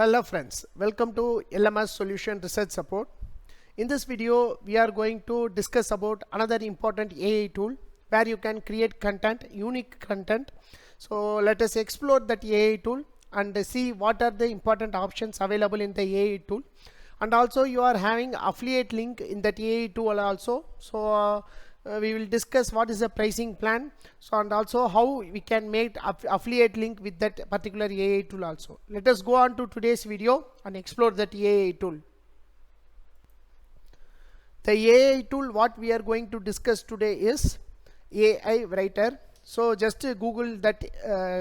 Hello friends, welcome to LMS Solution Research Support. In this video, we are going to discuss about another important AI tool where you can create content, unique content. So let us explore that AI tool and see what are the important options available in the AI tool. And also you are having affiliate link in that AI tool also. So we will discuss what is the pricing plan, so and also how we can make affiliate link with that particular AI tool also. Let us go on to today's video and explore that AI tool. The AI tool what we are going to discuss today is AI Writer. So just Google that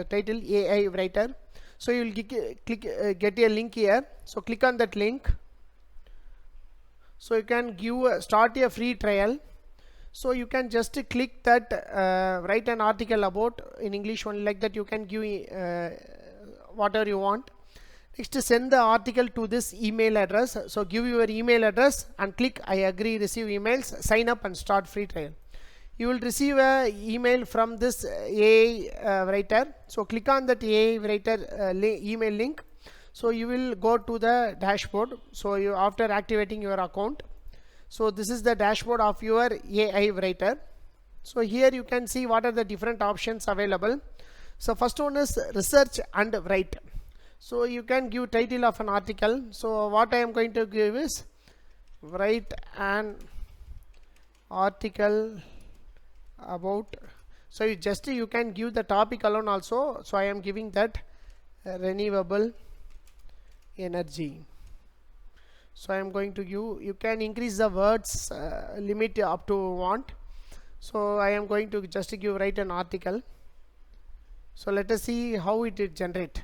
title AI Writer. So you will get a link here. So click on that link. So you can start a free trial. So you can just click that write an article about in English only, like that you can give whatever you want. Next, send the article to this email address. So give your email address and click I agree, receive emails, sign up and start free trial. You will receive a email from this AI Writer. So click on that AI Writer email link. So you will go to the dashboard. So you after activating your account. So this is the dashboard of your AI Writer. So here you can see what are the different options available. So first one is research and write. So you can give title of an article. So what I am going to give is write an article about. So you can give the topic alone also. So I am giving that renewable energy. So I am going to give, you can increase the words limit up to want. So I am going to just give write an article. So let us see how it will generate.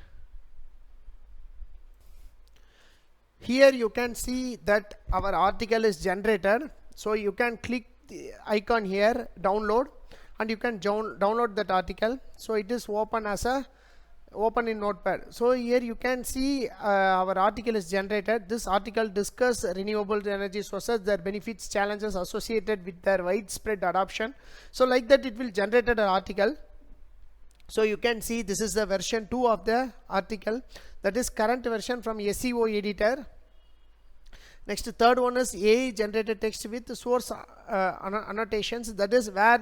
Here you can see that our article is generated. So you can click the icon here, download, and you can download that article. So it is open in Notepad. So here you can see our article is generated. This article discuss renewable energy sources, their benefits, challenges associated with their widespread adoption. So like that it will generate an article. So you can see this is the version 2 of the article, that is current version from SEO Editor. Next, third one is AI generated text with source annotations, that is where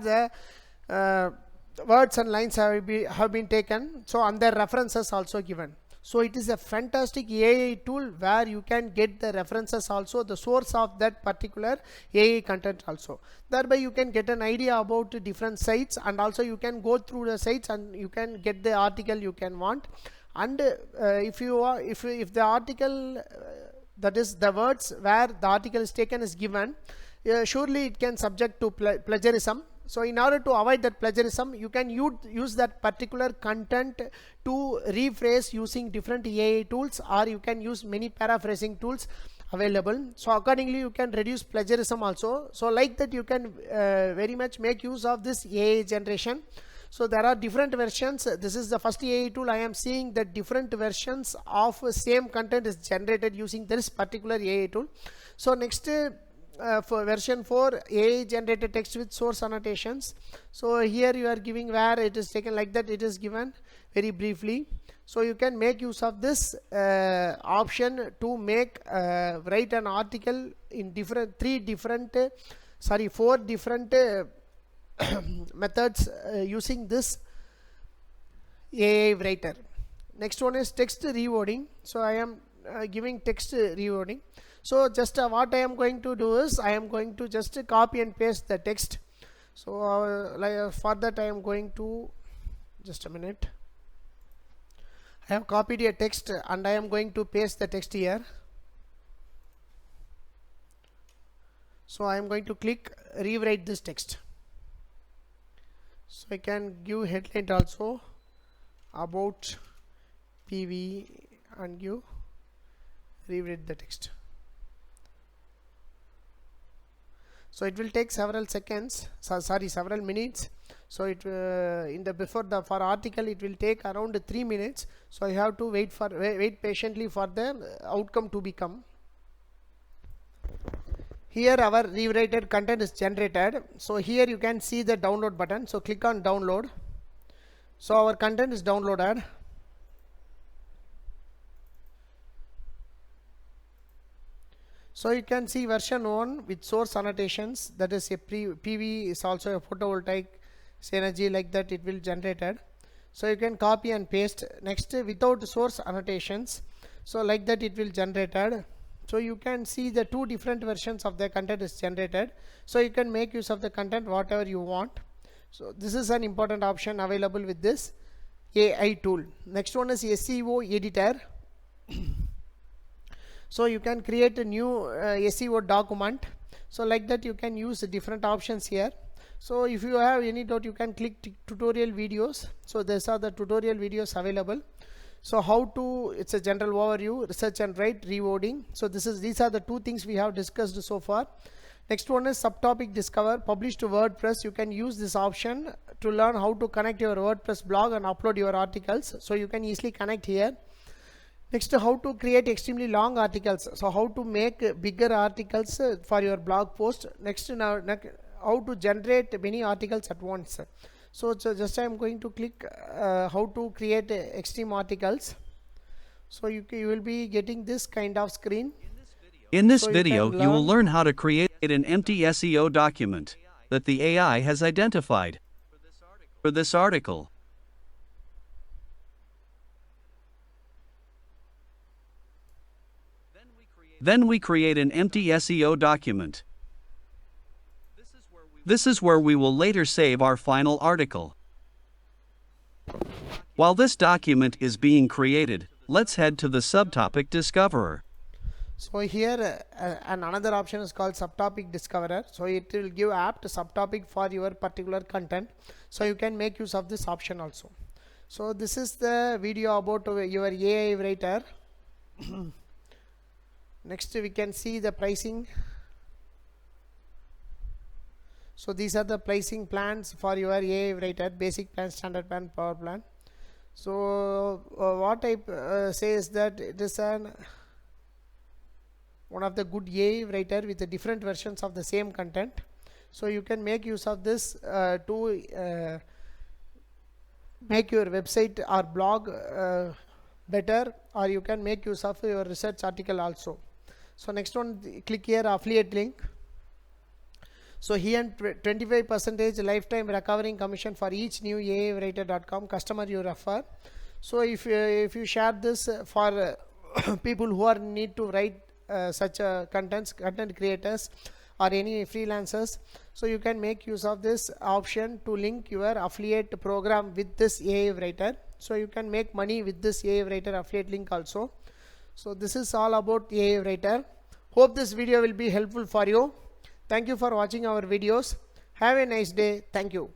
the words and lines have been taken, so and their references also given. So it is a fantastic AI tool where you can get the references also, the source of that particular AI content also. Thereby you can get an idea about different sites, and also you can go through the sites and you can get the article you can want. And if the article that is the words where the article is taken is given, surely it can subject to plagiarism. So in order to avoid that plagiarism, you can use that particular content to rephrase using different AI tools, or you can use many paraphrasing tools available. So accordingly you can reduce plagiarism also. So like that you can very much make use of this AI generation. So there are different versions. This is the first AI tool I am seeing that different versions of same content is generated using this particular AI tool. So next, for version 4, AI generated text with source annotations. So here you are giving where it is taken, like that it is given very briefly. So you can make use of this option to make write an article in four different methods using this AI Writer. Next one is text rewording. So I am giving text rewording. So just what I am going to do is I am going to just copy and paste the text. So for that I am going to, just a minute, I have copied a text and I am going to paste the text here. So I am going to click rewrite this text. So I can give headline also about PV and give rewrite the text. So it will take several seconds, several minutes. So it for article it will take around 3 minutes. So I have to wait patiently for the outcome to become. Here our rewritten content is generated. So here you can see the download button. So click on download. So our content is downloaded. So you can see version 1 with source annotations, that is a PV is also a photovoltaic energy, like that it will generated. So you can copy and paste. Next, without source annotations, so like that it will generated. So you can see the two different versions of the content is generated. So you can make use of the content whatever you want. So this is an important option available with this AI tool. Next one is SEO Editor. So you can create a new SEO document. So like that you can use the different options here. So if you have any doubt, you can click tutorial videos. So these are the tutorial videos available. So how to, it's a general overview, research and write, rewording. So these are the two things we have discussed so far. Next one is subtopic discover, publish to WordPress. You can use this option to learn how to connect your WordPress blog and upload your articles. So you can easily connect here. Next, how to create extremely long articles. So how to make bigger articles for your blog post. Next, how to generate many articles at once. So just I am going to click how to create extreme articles. So you will be getting this kind of screen. In this video, you will learn how to create an empty SEO document that the AI has identified for this article. Then we create an empty SEO document. This is where we will later save our final article. While this document is being created, let's head to the subtopic discoverer. So here another option is called subtopic discoverer. So it will give apt subtopic for your particular content. So you can make use of this option also. So this is the video about your AI writer. Next we can see the pricing. So these are the pricing plans for your AI writer: basic plan, standard plan, power plan. So what I say is that it is one of the good AI writer with the different versions of the same content. So you can make use of this to make your website or blog better, or you can make use of your research article also. So next one, click here, affiliate link. So he earned 25% lifetime recovering commission for each new AIwriter.com customer you refer. So if you share this for people who are need to write such content creators or any freelancers, so you can make use of this option to link your affiliate program with this AI writer. So you can make money with this AI writer affiliate link also. So this is all about AI writer. Hope this video will be helpful for you. Thank you for watching our videos. Have a nice day. Thank you.